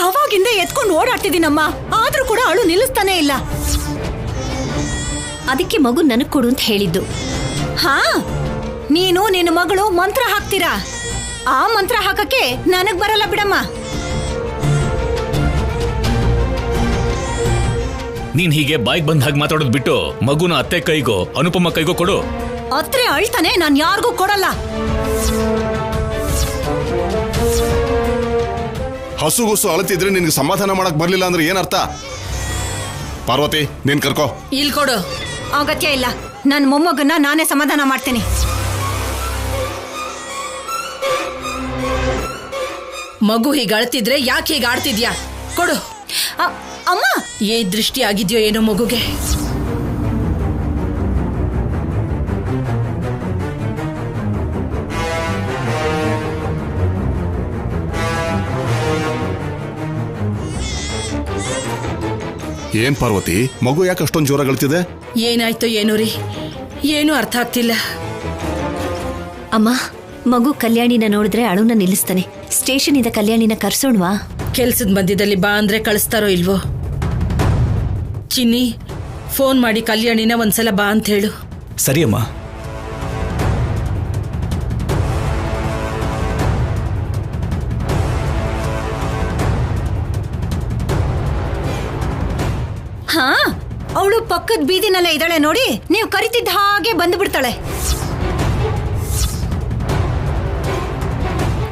ಅವಾಗಿಂದ ಎತ್ಕೊಂಡು ಓಡಾಡ್ತಿದ್ದೀನಮ್ಮ, ಆದ್ರೂ ಕೂಡ ಅಳು ನಿಲ್ಲಿಸ್ತಾನೆ ಇಲ್ಲ. ಅದಕ್ಕೆ ಮಗು ನನಗ್ ಕೊಡು ಅಂತ ಹೇಳಿದ್ದು. ಹಾ, ನೀನು ನಿನ್ನ ಮಗಳು ಮಂತ್ರ ಹಾಕ್ತೀರಾ. ಆ ಮಂತ್ರ ಹಾಕಕ್ಕೆ ನನಗ್ ಬರಲ್ಲ ಬಿಡಮ್ಮ. ನೀನ್ ಹೀಗೆ ಬಾಯ್ಗೆ ಬಂದ ಹಾಗೆ ಮಾತಾಡೋದು ಬಿಟ್ಟು ಮಗುನ ಅತ್ತೆ ಕೈಗೋ ಅನುಪಮ ಕೈಗೋ ಕೊಡು. ಅತ್ರೆ ಅಳ್ತಾನೆ, ನಾನ್ ಯಾರಿಗೂ ಕೊಡಲ್ಲ. ಹಸುಗುಸು ಅಳತಿದ್ರೆ ನಿನ್ಗೆ ಸಮಾಧಾನ ಮಾಡಕ್ ಬರ್ಲಿಲ್ಲ ಅಂದ್ರೆ ಏನರ್ಥ? ಪಾರ್ವತಿ, ನೀನ್ ಕರ್ಕೋ. ಇಲ್ ಕೊಡು. ಅಗತ್ಯ ಇಲ್ಲ, ನನ್ ಮೊಮ್ಮಗನ್ನ ನಾನೇ ಸಮಾಧಾನ ಮಾಡ್ತೀನಿ. ಮಗು ಹೀಗೆ ಅಳ್ತಿದ್ರೆ ಯಾಕೆ ಹೀಗೆ ಆಡ್ತಿದ್ಯಾ? ಕೊಡು. ಅಮ್ಮ, ಏ ದೃಷ್ಟಿ ಆಗಿದ್ಯೋ ಏನೋ ಮಗುಗೆ. ಏನ್ ಪಾರ್ವತಿ, ಮಗು ಯಾಕೆ ಅಷ್ಟೊಂದು ಜೋರಾಗಿ ಅಳ್ತಿದೆ? ಏನಾಯ್ತೋ ಏನೋ ರೀ, ಏನು ಅರ್ಥ ಆಗ್ತಿಲ್ಲ. ಅಮ್ಮ, ಮಗು ಕಲ್ಯಾಣಿನ ನೋಡಿದ್ರೆ ಅಳುನ ನಿಲ್ಲಿಸ್ತಾನೆ. ಸ್ಟೇಷನ್ ಇಂದ ಕಲ್ಯಾಣಿನ ಕರ್ಸೋಣವಾ? ಕೆಲ್ಸದ ಮಧ್ಯದಲ್ಲಿ ಬಾ ಅಂದ್ರೆ ಕಳಿಸ್ತಾರೋ ಇಲ್ವೋ? ಚಿನ್ನಿ, ಫೋನ್ ಮಾಡಿ ಕಲ್ಯಾಣಿನ ಒಂದ್ಸಲ ಬಾ ಅಂತ ಹೇಳು. ಸರಿ ಅಮ್ಮ. ಹಾ, ಅವಳು ಪಕ್ಕದ ಬೀದಿನಲ್ಲೇ ಇದ್ದಾಳೆ ನೋಡಿ. ನೀವು ಕರಿತಿದ್ದ ಹಾಗೆ ಬಂದು ಬಿಡ್ತಾಳೆ.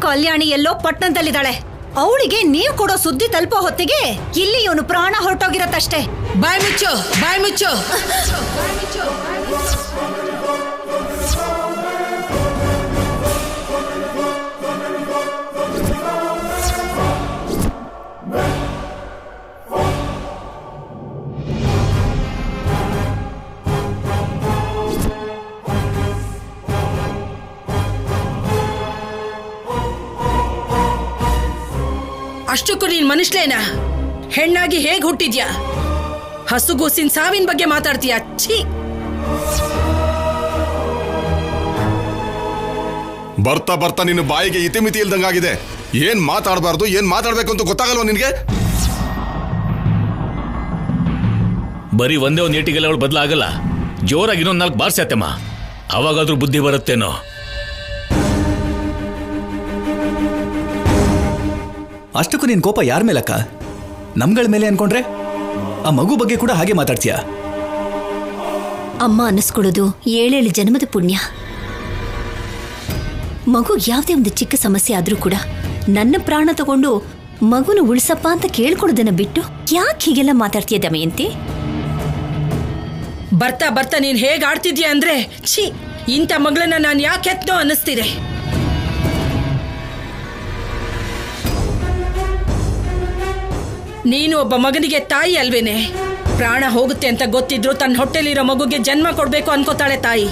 ಕಲ್ಯಾಣಿ ಎಲ್ಲೋ ಪಟ್ಟಣದಲ್ಲಿದ್ದಾಳೆ. ಅವಳಿಗೆ ನೀವು ಕೊಡೋ ಸುದ್ದಿ ತಲುಪೋ ಹೊತ್ತಿಗೆ ಇಲ್ಲಿ ಇವನು ಪ್ರಾಣ ಹೊರಟೋಗಿರತ್ತಷ್ಟೇ. ಬಾಯ್ ಮುಚ್ಚು, ಬಾಯ್ ಮುಚ್ಚು. ಅಷ್ಟಕ್ಕೂ ನೀನ್ ಮನುಷ್ಯಲೇನಾ? ಹೆಣ್ಣಾಗಿ ಹೇಗ್ ಹುಟ್ಟಿದ್ಯಾ? ಹಸುಗೂಸಿನ ಸಾವಿನ ಬಗ್ಗೆ ಮಾತಾಡ್ತೀಯಾ? ಛೀ! ಬರ್ತಾ ಬರ್ತಾ ನಿನ್ನ ಬಾಯಿಗೆ ಇತಿಮಿತಿ ಇಲ್ದಂಗಾಗಿದೆ. ಏನ್ ಮಾತಾಡಬಾರ್ದು, ಏನ್ ಮಾತಾಡ್ಬೇಕು ಅಂತ ಗೊತ್ತಾಗಲ್ವ ನಿನ್ಗೆ? ಬರೀ ಒಂದೇ ಒಂದು ಏಟಿಗೆಲ್ಲ ಅವಳು ಬದಲಾಗಲ್ಲ. ಜೋರಾಗಿ ಇನ್ನೊಂದು 4 ಬಾರ್ಸತ್ತಮ್ಮ, ಅವಾಗಾದ್ರೂ ಬುದ್ಧಿ ಬರುತ್ತೇನೋ. ಅಷ್ಟಕ್ಕೂ ನಿನ್ ಕೋಪ ಯಾರ ಮೇಲಕ್ಕ? ನಮ್ಗಳ ಮೇಲೆ ಅನ್ಕೊಂಡ್ರೆ ಆ ಮಗು ಬಗ್ಗೆ ಕೂಡ ಹಾಗೆ ಮಾತಾಡ್ತೀಯಾ? ಅಮ್ಮ ಅನ್ನಿಸ್ಕೊಳ್ಳೋದು 7 ಜನ್ಮದ ಪುಣ್ಯ. ಮಗು ಯಾವುದೇ ಒಂದು ಚಿಕ್ಕ ಸಮಸ್ಯೆ ಆದ್ರೂ ಕೂಡ ನನ್ನ ಪ್ರಾಣ ತಗೊಂಡು ಮಗುನ ಉಳಿಸಪ್ಪ ಅಂತ ಕೇಳ್ಕೊಡೋದನ್ನ ಬಿಟ್ಟು ಯಾಕೆ ಹೀಗೆಲ್ಲ ಮಾತಾಡ್ತೀಯ ದಮಯಂತಿ? ಬರ್ತಾ ಬರ್ತಾ ನೀನ್ ಹೇಗ್ ಆಡ್ತಿದ್ಯಾ ಅಂದ್ರೆ ಛೀ! ಇಂಥ ಮಗಳನ್ನ ನಾನು ಯಾಕೆ ಎತ್ತನೋ ಅನ್ನಿಸ್ತಿದೆ. ನೀನು ಒಬ್ಬ ಮಗನಿಗೆ ತಾಯಿ ಅಲ್ವೇನೆ? ಪ್ರಾಣ ಹೋಗುತ್ತೆ ಅಂತ ಗೊತ್ತಿದ್ರು ತನ್ನ ಹೊಟ್ಟೆಲಿರೋ ಮಗುಗೆ ಜನ್ಮ ಕೊಡ್ಬೇಕು ಅನ್ಕೋತಾಳೆ ತಾಯಿ.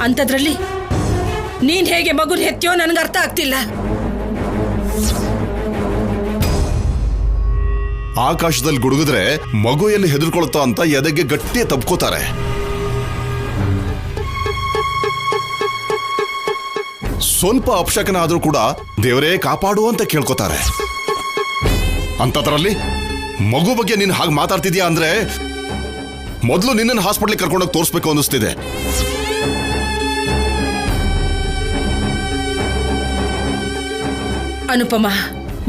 ಅಂಥದ್ರಲ್ಲಿ ನೀನ್ ಹೇಗೆ ಮಗುನ ಹೆತ್ಯೋ ನನಗೆ ಅರ್ಥ ಆಗ್ತಿಲ್ಲ. ಆಕಾಶದಲ್ಲಿ ಗುಡುಗಿದ್ರೆ ಮಗು ಎಲ್ಲಿ ಹೆದರ್ಕೊಳ್ತಾ ಅಂತ ಎದೆಗೆ ಗಟ್ಟಿ ತಬ್ಕೋತಾರೆ. ಸ್ವಲ್ಪ ಅಪಶಕನ ಆದ್ರೂ ಕೂಡ ದೇವರೇ ಕಾಪಾಡು ಅಂತ ಕೇಳ್ಕೊತಾರೆ. ಅಂತದ್ರಲ್ಲಿ ಮಗು ಬಗ್ಗೆ ನೀನ್ ಹಾಗೆ ಮಾತಾಡ್ತಿದ್ಯಾ ಅಂದ್ರೆ ಮೊದಲು ನಿನ್ನನ್ನು ಹಾಸ್ಪಿಟ್ಲಿಗೆ ಕರ್ಕೊಂಡೋಗಿ ತೋರಿಸ್ಬೇಕು ಅನ್ನಿಸ್ತಿದೆ. ಅನುಪಮ,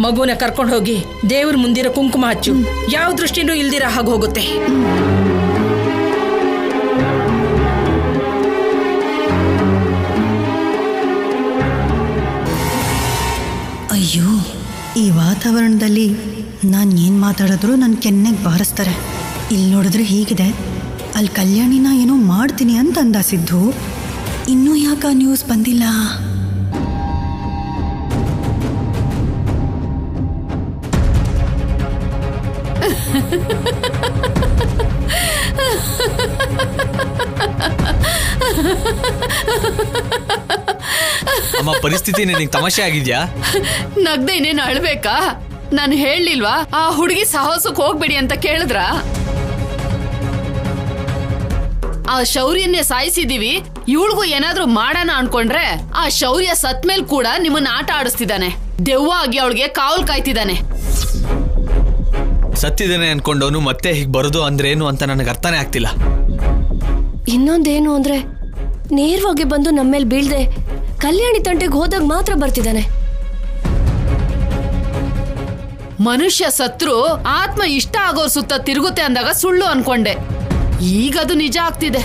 ಮಗುನ ಕರ್ಕೊಂಡು ಹೋಗಿ ದೇವ್ರ ಮುಂದಿರೋ ಕುಂಕುಮ ಹಚ್ಚು. ಯಾವ ದೃಷ್ಟಿನೂ ಇಲ್ದಿರ ಹಾಗೆ ಹೋಗುತ್ತೆ. ಅಯ್ಯೋ, ಈ ವಾತಾವರಣದಲ್ಲಿ ನಾನು ಏನು ಮಾತಾಡಿದ್ರು ನನ್ನ ಕೆನ್ನೆಗೆ ಬಾರಿಸ್ತಾರೆ. ಇಲ್ಲಿ ನೋಡಿದ್ರೆ ಹೀಗಿದೆ, ಅಲ್ಲಿ ಕಲ್ಯಾಣಿನ ಏನೋ ಮಾಡ್ತೀನಿ ಅಂತ ಅಂದಾಸಿದ್ದು. ಇನ್ನೂ ಯಾಕೆ ನ್ಯೂಸ್ ಬಂದಿಲ್ಲ? ಅಮ್ಮ, ಪರಿಸ್ಥಿತಿ ನಿನಗೆ ತಮಾಷೆ ಆಗಿದ್ಯಾ? ನಗ್ದೆ ಇನ್ನೇನು ಅಳ್ಬೇಕಾ? ನಾನು ಹೇಳಲಿಲ್ವಾ ಆ ಹುಡುಗಿ ಸಾಹಸಕ್ಕೆ ಹೋಗ್ಬೇಡಿ ಅಂತ ಕೇಳಿದ್ರ? ಆ ಶೌರ್ಯನ್ನೇ ಸಾಯಿಸಿದೀವಿ, ಇವಳಿಗೂ ಏನಾದ್ರೂ ಮಾಡೋಣ ಅನ್ಕೊಂಡ್ರೆ ಆ ಶೌರ್ಯ ಸತ್ ಮೇಲ್ ಕೂಡ ನಿಮ್ಮನ್ನ ಆಟ ಆಡಿಸ್ತಿದ್ದಾನೆ. ದೆವ್ವ ಆಗಿ ಅವಳಿಗೆ ಕಾವಲ್ ಕಾಯ್ತಿದ್ದಾನೆ. ಸತ್ತಿದ್ದೇನೆ ಅನ್ಕೊಂಡವನು ಮತ್ತೆ ಹೀಗೆ ಬರೋದು ಅಂದ್ರೇನು ಅಂತ ನನಗೆ ಅರ್ಥನೇ ಆಗ್ತಿಲ್ಲ. ಇನ್ನೊಂದೇನು ಅಂದ್ರೆ ನೇರವಾಗಿ ಬಂದು ನಮ್ಮೇಲೆ ಬೀಳ್ದೆ ಕಲ್ಯಾಣಿ ತಂಟೆಗೆ ಹೋದಾಗ ಮಾತ್ರ ಬರ್ತಿದ್ದಾನೆ. ಮನುಷ್ಯ ಸತ್ರು ಆತ್ಮ ಇಷ್ಟ ಆಗೋರ್ ಸುತ್ತ ತಿರುಗುತ್ತೆ ಅಂದಾಗ ಸುಳ್ಳು ಅನ್ಕೊಂಡೆ, ಈಗದು ನಿಜ ಆಗ್ತಿದೆ.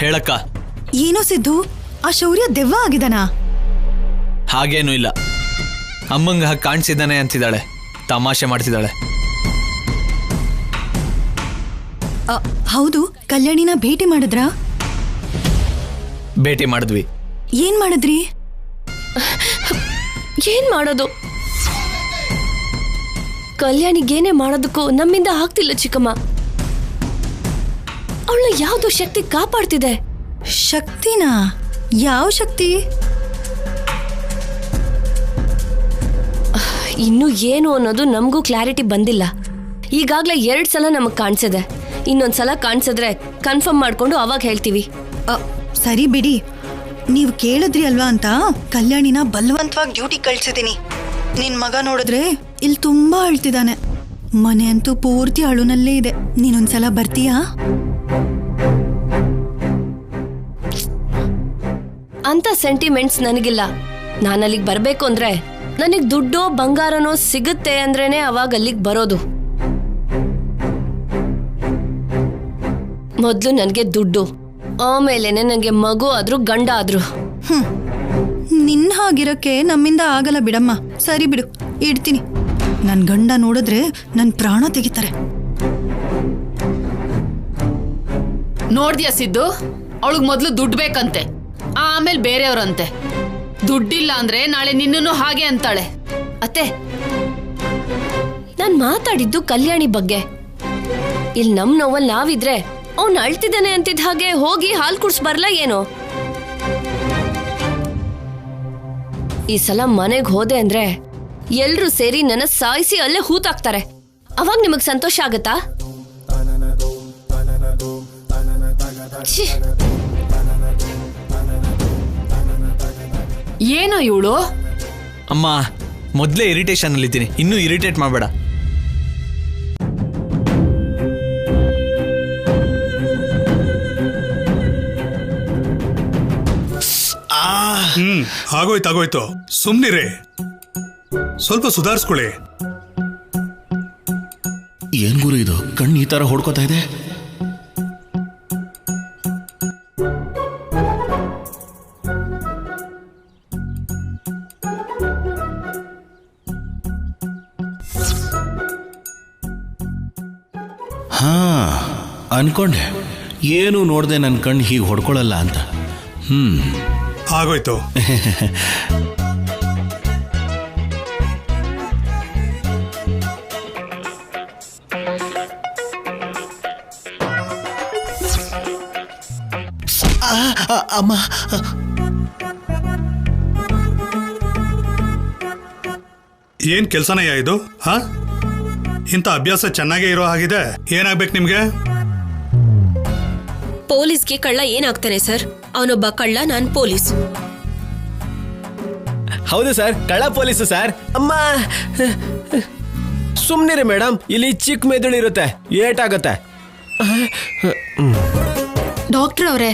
ಹೇಳಕ್ಕ. ಏನೋ ಸಿದ್ದು, ಆ ಶೌರ್ಯ ದೆವ್ವ ಆಗಿದಾನಾ? ಹಾಗೇನೂ ಇಲ್ಲ. ಅಮ್ಮಂಗ ಹಾಗೆ ಕಾಣಿಸಿದ್ದಾನೆ ಅಂತಿದ್ದಾಳೆ, ತಮಾಷೆ ಮಾಡ್ತಿದ್ದಾಳೆ. ಹೌದು, ಕಲ್ಯಾಣಿನ ಭೇಟಿ ಮಾಡಿದ್ರಾ? ಭೇಟಿ ಮಾಡಿದ್ವಿ. ಏನ್ ಮಾಡಿದ್ರಿ? ಏನ್ ಮಾಡೋದು? ಕಲ್ಯಾಣಿಗೇನೆ ಮಾಡೋದಕ್ಕೂ ನಮ್ಮಿಂದ ಆಗ್ತಿಲ್ಲ ಚಿಕ್ಕಮ್ಮ. ಅವಳ ಯಾವ್ದೋ ಶಕ್ತಿ ಕಾಪಾಡ್ತಿದೆ. ಶಕ್ತಿನಾ? ಯಾವ ಶಕ್ತಿ? ಇನ್ನು ಏನು ಅನ್ನೋದು ನಮಗೂ ಕ್ಲಾರಿಟಿ ಬಂದಿಲ್ಲ. ಈಗಾಗ್ಲೇ 2 ಸಲ ನಮಗ್ ಕಾಣಿಸಿದೆ. ಇನ್ನೊಂದ್ಸಲ ಕಾಣಿಸಿದ್ರೆ ಕನ್ಫರ್ಮ್ ಮಾಡ್ಕೊಂಡು ಅವಾಗ ಹೇಳ್ತೀವಿ. ಸರಿ ಬಿಡಿ, ನೀವು ಕೇಳಿದ್ರಿ ಅಲ್ವಾ ಅಂತ ಕಲ್ಯಾಣಿನ ಬಲವಂತವಾಗಿ ಡ್ಯೂಟಿ ಕಳ್ಸಿದೀನಿ. ನಿನ್ ಮಗ ನೋಡಿದ್ರೆ ಇಲ್ಲಿ ತುಂಬಾ ಅಳ್ತಿದ್ದಾನೆ. ಮನೆ ಅಂತೂ ಪೂರ್ತಿ ಅಳುನಲ್ಲೇ ಇದೆ. ನೀನೊಂದ್ಸಲ ಬರ್ತೀಯಾ? ಅಂತ ಸೆಂಟಿಮೆಂಟ್ಸ್ ನನಗಿಲ್ಲ. ನಾನು ಅಲ್ಲಿಗೆ ಬರ್ಬೇಕು ಅಂದ್ರೆ ನನಗ್ ದುಡ್ಡೋ ಬಂಗಾರನೋ ಸಿಗುತ್ತೆ ಅಂದ್ರೇನೆ ಅವಾಗ ಅಲ್ಲಿಗೆ ಬರೋದು. ಮೊದ್ಲು ನನ್ಗೆ ದುಡ್ಡು, ಆಮೇಲೆನೆ ನಂಗೆ ಮಗು ಆದ್ರೂ ಗಂಡ ಆದ್ರು. ನಿನ್ನ ಹಾಗಿರಕ್ಕೆ ನಮ್ಮಿಂದ ಆಗಲ್ಲ ಬಿಡಮ್ಮ. ಸರಿ ಬಿಡು, ಇಡ್ತೀನಿ. ನನ್ ಗಂಡ ನೋಡಿದ್ರೆ ನನ್ ಪ್ರಾಣ ತೆಗಿತಾರೆ. ನೋಡ್ದ್ಯಾ ಸಿದ್ದು, ಅವಳಿಗೆ ಮೊದ್ಲು ದುಡ್ಡು ಬೇಕಂತೆ, ಆಮೇಲೆ ಬೇರೆಯವ್ರಂತೆ. ದುಡ್ಡಿಲ್ಲ ಅಂದ್ರೆ ನಾಳೆ ನಿನ್ನೂ ಹಾಗೆ ಅಂತಾಳೆ. ಅತ್ತೆ, ನಾನ್ ಮಾತಾಡಿದ್ದು ಕಲ್ಯಾಣಿ ಬಗ್ಗೆ. ಇಲ್ಲಿ ನಮ್ ನೋವಲ್ಲಿ ನಾವಿದ್ರೆ ಅವ್ನು ಅಳ್ತಿದ್ದಾನೆ ಅಂತಿದ್ದ ಹಾಗೆ ಹೋಗಿ ಹಾಲು ಕುಡ್ಸ್ ಬರ್ಲಾ ಏನೋ? ಈ ಸಲ ಮನೆಗೆ ಹೋದೆ ಅಂದ್ರೆ ಎಲ್ರೂ ಸೇರಿ ನನ್ನ ಸಾಯಿಸಿ ಅಲ್ಲೇ ಹೂತಾಕ್ತಾರೆ. ಅವಾಗ ನಿಮಗ್ ಸಂತೋಷ ಆಗತ್ತಾ? ಏನೋ ಇವಳು? ಅಮ್ಮ, ಮೊದಲೇ ಇರಿಟೇಷನ್ ಅಲ್ಲಿದ್ದೀನಿ, ಇನ್ನೂ ಇರಿಟೇಟ್ ಮಾಡಬೇಡ. ಆಗೋಯ್ತು, ಸುಮ್ನಿರಿ. ಸ್ವಲ್ಪ ಸುಧಾರಿಸ್ಕೊಳ್ಳಿ. ಏನ್ ಗುರು ಇದು, ಕಣ್ಣು ಈ ತರ ಹೊಡ್ಕೋತಾ ಇದೆ? ಹಾ, ಅನ್ಕೊಂಡೆ ಏನು ನೋಡ್ದೆ ನನ್ನ ಕಣ್ಣು ಹೀಗೆ ಹೊಡ್ಕೊಳ್ಳಲ್ಲ ಅಂತ. ಆಗೋಯ್ತು. ಅಮ್ಮ, ಏನ್ ಕೆಲ್ಸನಯ್ಯ ಇದು? ಹಾ, ಇಂಥ ಅಭ್ಯಾಸ ಚೆನ್ನಾಗೇ ಇರೋ ಹಾಗಿದೆ. ಏನಾಗ್ಬೇಕು ನಿಮ್ಗೆ? ಪೊಲೀಸ್ಗೆ ಕಳ್ಳ ಏನಾಗ್ತಾನೆ ಸರ್? ಅವನೊಬ್ಬ ಕಳ್ಳ, ನಾನ್ ಪೊಲೀಸ್. ಹೌದು ಸರ್, ಕಳ್ಳ ಪೊಲೀಸು ಸರ್. ಅಮ್ಮ, ಸುಮ್ನಿರಿ ಮೇಡಮ್, ಇಲ್ಲಿ ಚಿಕ್ಕ ಮೆದುಳು ಇರುತ್ತೆ, ಏಟಾಗತ್ತೆ. ಡಾಕ್ಟರ್ ಅವರೇ,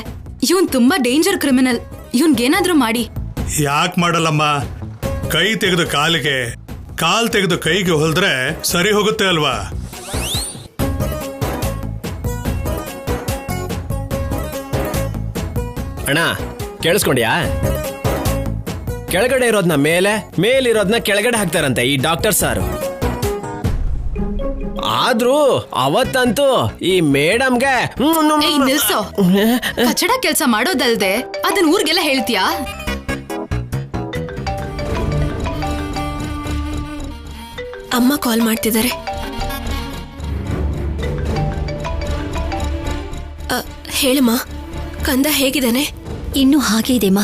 ಇವನ್ ತುಂಬಾ ಡೇಂಜರ್ ಕ್ರಿಮಿನಲ್. ಇವನ್ಗೇನಾದ್ರೂ ಮಾಡಿ. ಯಾಕೆ ಮಾಡಲ್ಲಮ್ಮ? ಕೈ ತೆಗೆದು ಕಾಲಿಗೆ, ಕಾಲ್ ತೆಗೆದು ಕೈಗೆ ಹೊಲ್ದ್ರೆ ಸರಿ ಹೋಗುತ್ತೆ ಅಲ್ವಾ? ಅಣ್ಣ, ಕೇಳಿಸ್ಕೊಂಡ್ಯಾ? ಕೆಳಗಡೆ ಇರೋದ್ನ ಮೇಲೆ, ಮೇಲಿರೋದ್ನ ಕೆಳಗಡೆ ಹಾಕ್ತಾರಂತೆ ಈ ಡಾಕ್ಟರ್ ಸಾರು. ಆದ್ರೂ ಅವತ್ತಂತೂ ಈ ಮೇಡಮ್ಗೆ ನಿಲ್ಸೋ. ಕಚಡ ಕೆಲ್ಸ ಮಾಡೋದಲ್ದೆ ಅದನ್ನ ಊರ್ಗೆಲ್ಲ ಹೇಳ್ತೀಯಾ? ಅಮ್ಮ ಕಾಲ್ ಮಾಡ್ತಿದ್ದಾರೆ. ಹೇಳಮ್ಮ, ಕಂದ ಹೇಗಿದ್ದಾನೆ? ಇನ್ನೂ ಹಾಗೆ ಇದೆಮ್ಮ,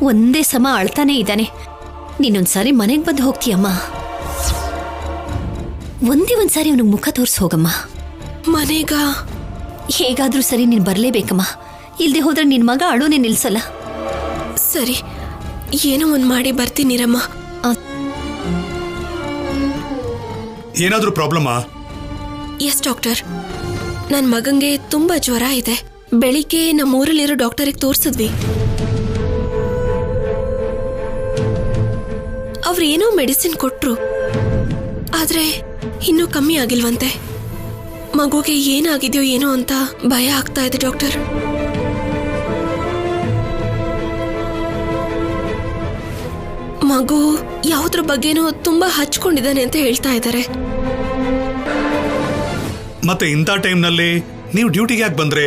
ಒಂದೇ ಸಮ ಅಳ್ತಾನೆ ಇದ್ದಾನೆ. ನೀನೊಂದ್ಸಾರಿ ಮನೆಗೆ ಬಂದು ಹೋಗ್ತೀಯಮ್ಮ. ಒಂದ್ಸಾರಿ ಅವನಿಗೆ ಮುಖ ತೋರಿಸಿ ಹೋಗಮ್ಮ. ಮನೆಗ? ಹೇಗಾದ್ರೂ ಸರಿ ನೀನ್ ಬರ್ಲೇಬೇಕಮ್ಮ. ಇಲ್ದೆ ಹೋದ್ರೆ ನಿನ್ ಮಗ ಅಳೋನೆ ನಿಲ್ಸಲ್ಲ. ಸರಿ, ಏನೋ ಒಂದ್ ಮಾಡಿ ಬರ್ತೀನಿರಮ್ಮ. ಏನಾದ್ರೂ ಪ್ರಾಬ್ಲಮಾ? ಎಸ್ ಡಾಕ್ಟರ್, ನನ್ನ ಮಗಂಗೆ ತುಂಬಾ ಜ್ವರ ಇದೆ. ಬೆಳಿಗ್ಗೆ ನಮ್ಮ ಊರಲ್ಲಿರೋ ಡಾಕ್ಟರಿಗೆ ತೋರಿಸಿದ್ವಿ. ಅವ್ರೇನೋ ಮೆಡಿಸಿನ್ ಕೊಟ್ರು, ಆದ್ರೆ ಇನ್ನೂ ಕಮ್ಮಿ ಆಗಿಲ್ವಂತೆ. ಮಗುಗೆ ಏನಾಗಿದೆಯೋ ಏನೋ ಅಂತ ಭಯ ಆಗ್ತಾ ಇದೆ ಡಾಕ್ಟರ್. ಮಗು ಯಾವುದ್ರ ಬಗ್ಗೆನೋ ತುಂಬಾ ಹಚ್ಕೊಂಡಿದ್ದಾನೆ ಅಂತ ಹೇಳ್ತಾ ಇದ್ದಾರೆ. ಮತ್ತೆ ಇಂಥ ಟೈಮ್ನಲ್ಲಿ ನೀವು ಡ್ಯೂಟಿಗೆ ಯಾಕೆ ಬಂದ್ರೆ?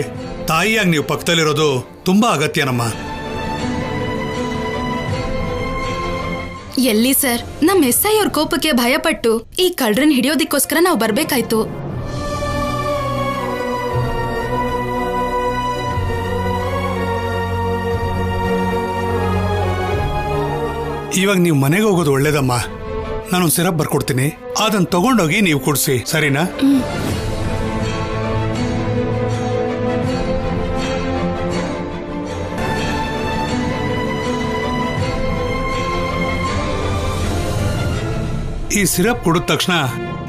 ತಾಯಿಯಾಗಿ ನೀವು ಪಕ್ಕದಲ್ಲಿರೋದು ತುಂಬಾ ಅಗತ್ಯನಮ್ಮ. ಎಲ್ಲಿ ಸರ್, ನಮ್ SI ಅವ್ರ ಕೋಪಕ್ಕೆ ಭಯಪಟ್ಟು ಈ ಕಳ್ಳರನ್ನ ಹಿಡಿಯೋದಿಕ್ಕೋಸ್ಕರ ನಾವು ಬರ್ಬೇಕಾಯ್ತು. ಇವಾಗ ನೀವು ಮನೆಗೆ ಹೋಗೋದು ಒಳ್ಳೇದಮ್ಮ. ನಾನು ಸಿರಪ್ ಬರ್ಕೊಡ್ತೀನಿ, ಅದನ್ನ ತಗೊಂಡೋಗಿ ನೀವು ಕುಡಿಸಿ, ಸರಿನಾ? ಈ ಸಿರಪ್ ಕುಡಿದ ತಕ್ಷಣ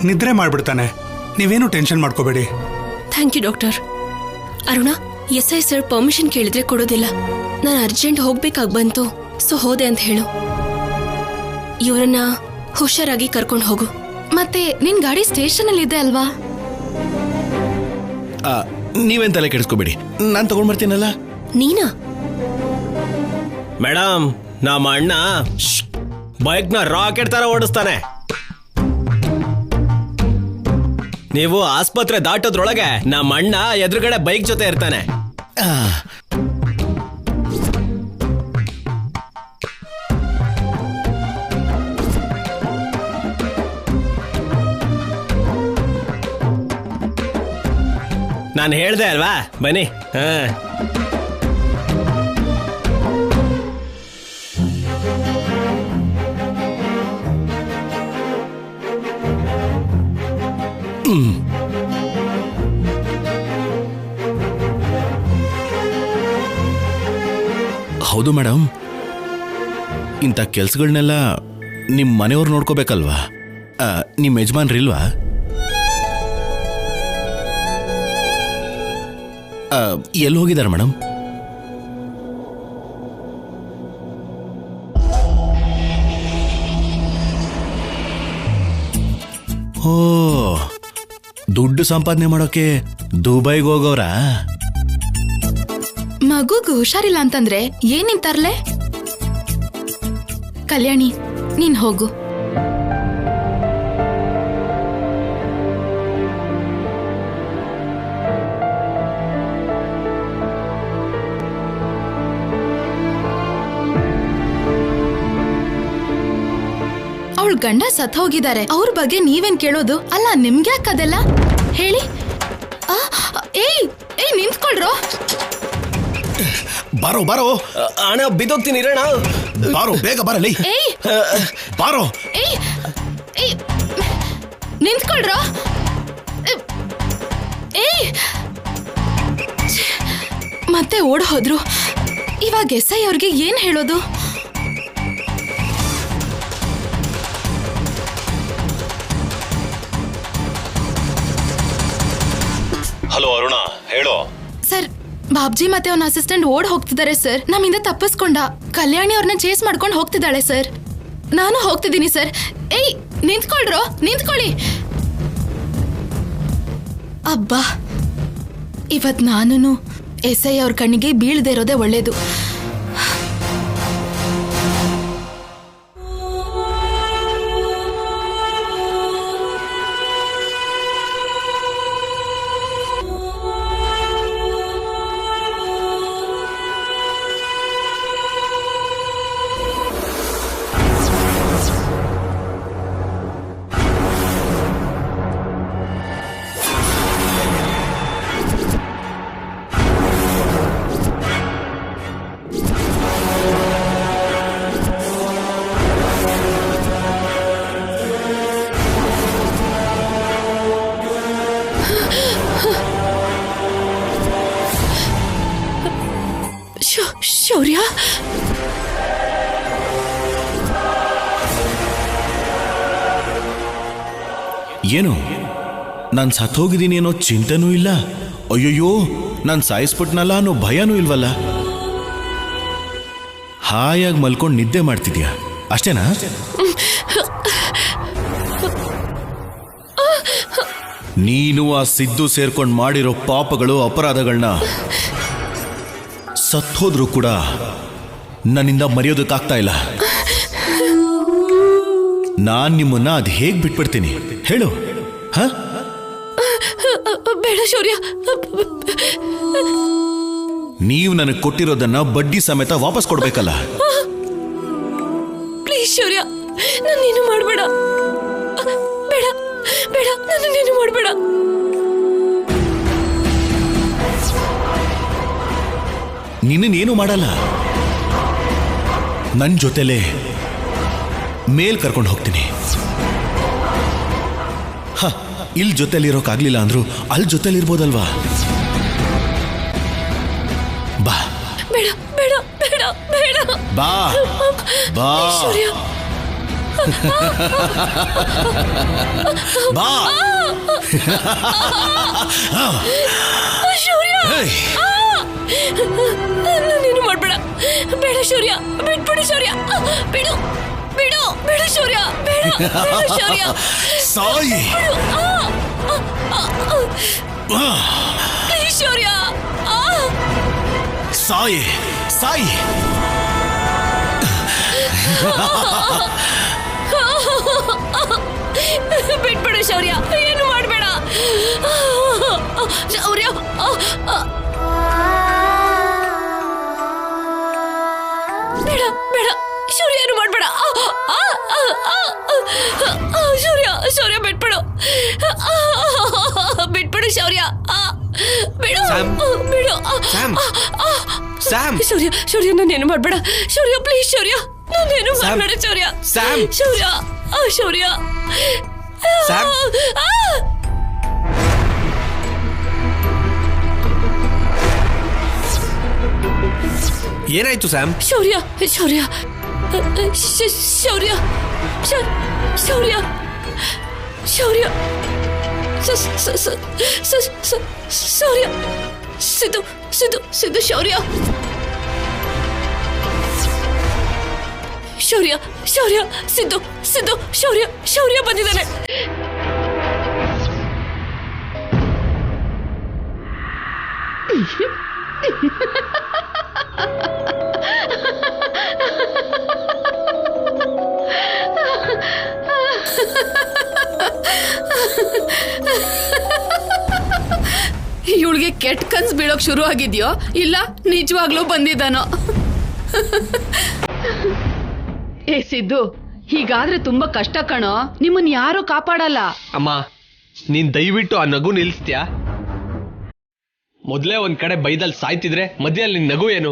ನಿದ್ರೆ ಮಾಡ್ಬಿಡ್ತಾನೆ. ನೀವೇನು ಟೆನ್ಷನ್ ಮಾಡ್ಕೋಬೇಡಿ. Thank you doctor. Aruna, SI sir permission ಕೇಳಿದ್ರೆ ಕೊಡೋದಿಲ್ಲ. ನಾನು ಅರ್ಜೆಂಟ್ ಹೋಗ್ಬೇಕಾಗಿ ಬಂತು, ಸೊ ಹೋದೆ ಅಂತ ಹೇಳು. ಇವರನ್ನ ಹುಷಾರಾಗಿ ಕರ್ಕೊಂಡು ಹೋಗು. ಮತ್ತೆ ನಿನ್ ಗಾಡಿ ಸ್ಟೇಷನ್ ಅಲ್ಲಿ ಇದೆ ಅಲ್ವಾ? ನೀವೇನ್ ತಲೆ ಕೆಡಿಸ್ಕೋಬೇಡಿ, ನಾನ್ ತಗೊಂಡ್ ಬರ್ತೀನಲ್ಲ. ನೀನಾ? ಮೇಡಮ್, ನಮ್ಮ ಅಣ್ಣ ಬೈಕ್ ನ ರಾಕೆಟ್ ತರ ಓಡಿಸ್ತಾನೆ. ನೀವು ಆಸ್ಪತ್ರೆ ದಾಟೋದ್ರೊಳಗೆ ನಮ್ಮ ಅಣ್ಣ ಎದುರುಗಡೆ ಬೈಕ್ ಜೊತೆ ಇರ್ತಾನೆ. ನಾನು ಹೇಳ್ದೆ ಅಲ್ವಾ, ಬನ್ನಿ. ಹೌದು ಮೇಡಮ್, ಇಂಥ ಕೆಲ್ಸಗಳನ್ನೆಲ್ಲ ನಿಮ್ಮ ಮನೆಯವ್ರು ನೋಡ್ಕೋಬೇಕಲ್ವಾ? ನಿಮ್ಮ ಯಜಮಾನ್ರಿಲ್ವಾ? ಎಲ್ಲಿ ಹೋಗಿದ್ದಾರೆ ಮೇಡಮ್? ಓ, ದುಡ್ಡು ಸಂಪಾದನೆ ಮಾಡೋಕೆ ದುಬೈಗೆ ಹೋಗೋರಾ? ಮಗುಗೆ ಹುಷಾರಿಲ್ಲ ಅಂತಂದ್ರೆ ಏನಿನ್ ತರ್ಲೆ? ಕಲ್ಯಾಣಿ, ನೀನ್ ಹೋಗು. ಅವಳ ಗಂಡ ಸತ್ ಹೋಗಿದ್ದಾರೆ, ಅವ್ರ ಬಗ್ಗೆ ನೀವೇನ್ ಕೇಳೋದು? ಅಲ್ಲ, ನಿಮ್ಗೆ ಯಾಕದೆಲ್ಲ ಹೇಳಿ? ಏಯ್ ಏಯ್, ನಿಂತ್ಕೊಳ್ರೋ. ಬಾರೋ ಬಾರೋ ಅಣ್ಣ, ಬಿದ್ದೋಗ್ತೀನಿ ಇರೋಣ. ಬಾರೋ, ಬೇಗ ಬರಲಿ. ಏಯ್ ಬಾರೋ. ಏಯ್ ಏಯ್, ನಿಂತ್ಕೊಳ್ರೋ. ಏಯ್, ಮತ್ತೆ ಓಡ್ ಹೋದ್ರು. ಇವಾಗ SI ಅವ್ರಿಗೆ ಏನ್ ಹೇಳೋದು? ಹಲೋ ಅರುಣ, ಹೇಳೋ. ಸರ್, ಬಾಬ್ಜಿ ಮತ್ತೆ ಅವನ ಅಸಿಸ್ಟೆಂಟ್ ಓಡ್ ಹೋಗ್ತಿದ್ದಾರೆ ಸರ್. ನಮ್ಮಿಂದ ತಪ್ಪಿಸ್ಕೊಂಡ. ಕಲ್ಯಾಣಿ ಅವ್ರನ್ನ ಚೇಸ್ ಮಾಡ್ಕೊಂಡು ಹೋಗ್ತಿದ್ದಾಳೆ ಸರ್. ನಾನು ಹೋಗ್ತಿದ್ದೀನಿ ಸರ್. ಏಯ್, ನಿಂತ್ಕೊಳ್ರೋ, ನಿಂತ್ಕೊಳ್ಳಿ. ಅಬ್ಬಾ, ಇವತ್ ನಾನು SI ಅವ್ರ ಕಣ್ಣಿಗೆ ಬೀಳದೆ ಇರೋದೇ ಒಳ್ಳೇದು. ಶೌರ್ಯ ಏನು ನಾನು ಸತ್ತೋಗಿದ್ದೀನಿ ಅನ್ನೋ ಚಿಂತೆನೂ ಇಲ್ಲ. ಅಯ್ಯಯ್ಯೋ ನಾನು ಸಾಯಿಸ್ಬಿಟ್ನಲ್ಲ ಅನ್ನೋ ಭಯನೂ ಇಲ್ವಲ್ಲ. ಹಾಯಾಗಿ ಮಲ್ಕೊಂಡು ನಿದ್ದೆ ಮಾಡ್ತಿದ್ಯಾ ಅಷ್ಟೇನಾ? ನೀನು ಆ ಸಿದ್ದು ಸೇರ್ಕೊಂಡು ಮಾಡಿರೋ ಪಾಪಗಳು ಅಪರಾಧಗಳನ್ನ ಸತ್ತೋದ್ರೂ ಕೂಡ ನನ್ನಿಂದ ಮರೆಯೋದಕ್ಕಾಗ್ತಾ ಇಲ್ಲ. ನಾನ್ ನಿಮ್ಮನ್ನ ಅದು ಹೇಗ್ ಬಿಟ್ಬಿಡ್ತೀನಿ ಹೇಳು? ಬೇಡ ಶೌರ್ಯ, ನೀವು ನನಗೆ ಕೊಟ್ಟಿರೋದನ್ನ ಬಡ್ಡಿ ಸಮೇತ ವಾಪಸ್ ಕೊಡ್ಬೇಕಲ್ಲ. ಪ್ಲೀಸ್ ಶೌರ್ಯ, ನನ್ನೇನು ಮಾಡಬೇಡ. ಬೇಡ ಬೇಡ, ನನ್ನೇನು ಮಾಡಬೇಡ. ನಿನ್ನೇನು ಮಾಡಲ್ಲ. ನನ್ನ ಜೊತೆಲೇ ಮೇಲ್ ಕರ್ಕೊಂಡು ಹೋಗ್ತೀನಿ. ಇಲ್ಲಿ ಜೊತೆಲಿರೋಕ್ಕಾಗ್ಲಿಲ್ಲ ಅಂದ್ರು ಅಲ್ಲಿ ಜೊತೆಲಿರ್ಬೋದಲ್ವಾ? ಬಾ. ಬೇಡ ಬೇಡ ಬೇಡ ಬೇಡ. ಬಾ ಬಾ ಶೌರ್ಯ. ಬಾ. ಶೌರ್ಯ, ನನ್ನೇನು ಮಾಡಬೇಡ. ಬೇಡ ಶೌರ್ಯ, ಬಿಟ್ಬಿಡು ಶೌರ್ಯ. ಬಿಡು ಬಿಡು ಬಿಡು ಶೌರ್ಯ, ಬೇಡ ಬಿಡು ಶೌರ್ಯ. ಸಾಯಿ. ಪ್ಲೀಸ್ ಶೌರ್ಯ. ಸಾಯಿ ಸಾಯಿ. ಬಿಟ್ಬಿಡು ಶೌರ್ಯ, ಏನು ಮಾಡಬೇಡ ಶೌರ್ಯ. ಬೇಡ ಬೇಡ ಶೌರ್ಯ, ಏನು ಮಾಡಬೇಡ. ಶೌರ್ಯ ಶೌರ್ಯ, ಬಿಟ್ಬಿಡು ಬಿಟ್ಬಿಡು ಶೌರ್ಯ. ಬಿಡು ಬಿಡು. ಶೌರ್ಯ ಶೌರ್ಯ, ನಾನೇನು ಮಾಡಬೇಡ ಶೌರ್ಯ. ಪ್ಲೀಸ್ ಶೌರ್ಯ, ನಾನೇನು ಮಾಡಬೇಡ ಶೌರ್ಯ. ಶೌರ್ಯ ಶೌರ್ಯ. ಏನಾಯ್ತು ಸ್ಯಾಮ್? ಶೌರ್ಯ ಶೌರ್ಯ ಶೌರ್ಯ ಶೌರ್ಯ ಶೌರ್ಯ ಶೌರ್ಯ. ಸಿದ್ದು ಸಿದ್ದು ಸಿದ್ದು ಶೌರ್ಯ. ಶೌರ್ಯ ಶೌರ್ಯ ಸಿದ್ದು ಸಿದ್ದು ಶೌರ್ಯ ಶೌರ್ಯ ಬಂದಿದ್ದಾನೆ. ಇವಳಿಗೆ ಕೆಟ್ಟ ಕನ್ಸ್ ಬೀಳೋಕ್ ಶುರು ಆಗಿದ್ಯೋ ಇಲ್ಲ ನಿಜವಾಗ್ಲೂ ಬಂದಿದ್ದಾನೋ? ಏ ಸಿದ್ದು, ಹೀಗಾದ್ರೆ ತುಂಬಾ ಕಷ್ಟ ಕಣೋ. ನಿಮ್ಮನ್ ಯಾರು ಕಾಪಾಡಲ್ಲ. ಅಮ್ಮ, ನೀನ್ ದಯವಿಟ್ಟು ಆ ನಗು ನಿಲ್ಸ್ತ್ಯಾ? ಮೊದ್ಲೇ ಒಂದ್ ಕಡೆ ಬೈದಲ್ ಸಾಯ್ತಿದ್ರೆ ಮಧ್ಯದಲ್ಲಿ ನಗು ಏನು?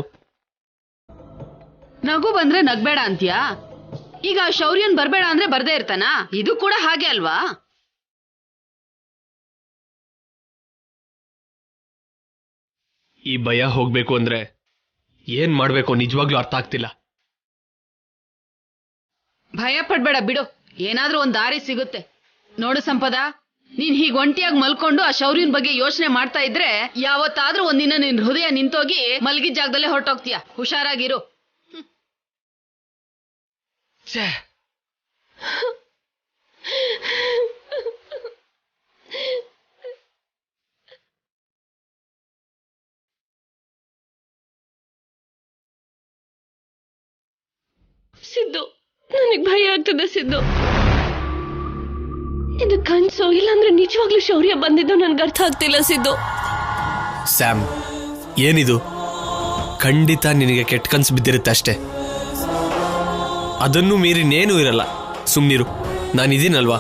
ನಗು ಬಂದ್ರೆ ನಗ್ಬೇಡ ಅಂತ್ಯಾ? ಈಗ ಶೌರ್ಯನ್ ಬರ್ಬೇಡ ಅಂದ್ರೆ ಬರ್ದೇ ಇರ್ತಾನ? ಇದು ಕೂಡ ಹಾಗೆ ಅಲ್ವಾ? ಈ ಭಯ ಹೋಗ್ಬೇಕು ಅಂದ್ರೆ ಏನ್ ಮಾಡ್ಬೇಕು ನಿಜವಾಗ್ಲೂ ಅರ್ಥ ಆಗ್ತಿಲ್ಲ. ಭಯ ಪಡ್ಬೇಡ ಬಿಡು, ಏನಾದ್ರೂ ಒಂದ್ ದಾರಿ ಸಿಗುತ್ತೆ. ನೋಡು ಸಂಪದ, ನೀನ್ ಹೀಗ್ ಒಂಟಿಯಾಗಿ ಮಲ್ಕೊಂಡು ಆ ಶೌರ್ಯನ್ ಬಗ್ಗೆ ಯೋಚನೆ ಮಾಡ್ತಾ ಇದ್ರೆ ಯಾವತ್ತಾದ್ರೂ ಒಂದಿನ ನಿನ್ ಹೃದಯ ನಿಂತೋಗಿ ಮಲ್ಗಿದ ಜಾಗದಲ್ಲೇ ಹೊರಟೋಗ್ತೀಯ. ಹುಷಾರಾಗಿರು. ಸಿದ್ದು, ನನಗ್ ಭಯ ಆಗ್ತದೆ ಸಿದ್ದು. ಇದು ಕನ್ಸು ಇಲ್ಲಾಂದ್ರೆ ನಿಜವಾಗ್ಲೂ ಶೌರ್ಯ ಬಂದಿದ್ದು ನನ್ಗೆ ಅರ್ಥ ಆಗ್ತಿಲ್ಲ ಸಿದ್ದು. ಸ್ಯಾಮ್, ಏನಿದು? ಖಂಡಿತ ನಿನಗೆ ಕೆಟ್ಟ ಕನ್ಸು ಬಿದ್ದಿರುತ್ತೆ ಅಷ್ಟೇ. ಅದನ್ನು ಮೀರಿ ನೇನು ಇರಲ್ಲ. ಸುಮ್ನಿರು, ನಾನಿದ್ದೀನಲ್ವಾ?